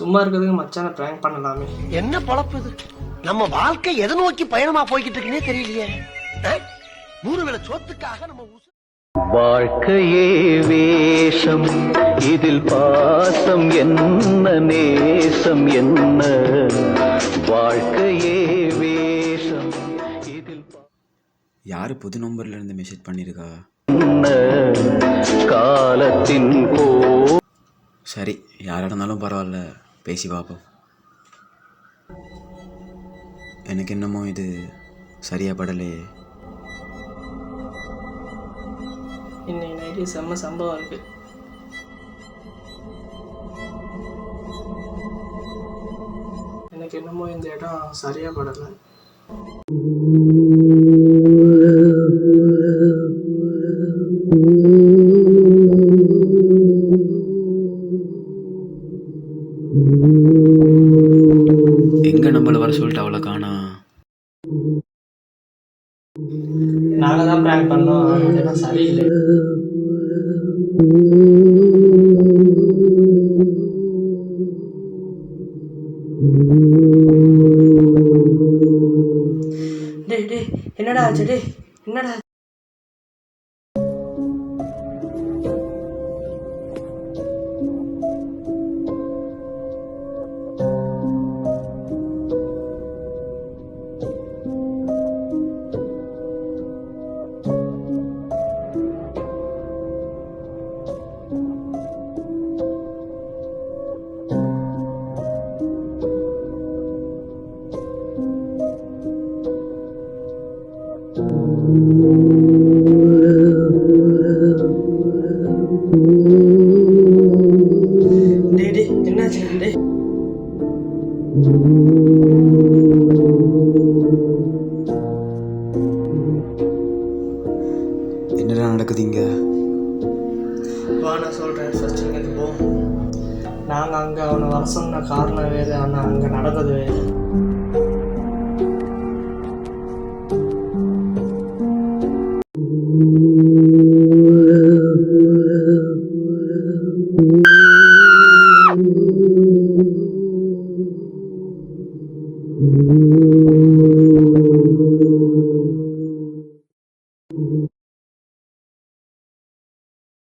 சும்மா இருக்கிறதுக்கு மச்சான பிராங்க் பண்ணலாமே. என்ன பொழப்பு இது? நம்ம வாழ்க்கை எதை நோக்கி பயணமா போய்கிட்டு இருக்குன்னே தெரியலையே. மூணு வேளை சோத்துக்காக நம்ம வாழ்க்கையே வேஷம், இதில் பாசம் என்ன நேசம் என்ன, வாழ்க்கையே வேஷம் இதில். யாரு புது நம்பர்ல இருந்து மெசேஜ் பண்ணிருக்கா? காலத்தின் போ. சரி, யாரா இருந்தாலும் பரவாயில்ல, பேசி பார்ப்போம். எனக்கு என்னமோ இது சரியா படலையே. இன்னைக்கு நைட்டு செம்ம சம்பவம் இருக்கு. எனக்கு என்னமோ இந்த இடம் சரியா படலை. எங்க நம்மள வர சொல்லிட்டு அவளை காணா. நாங்கள் தான் பிராங்க் பண்ணோம், இந்த இடம் சரியில்லை. டேய் டேய் என்னடா ஆச்சு? டேய் என்னடா? டேய் டேய் என்னாச்சு? டேய் என்னடா நடக்குது இங்க? வா நான் சொல்கிறேன், ஃபர்ஸ்ட் இங்கேருந்து போ. நாங்கள் அங்கே அவனை வர சொன்ன காரணம் வேறு, ஆனால் அங்கே நடந்தது வேறு.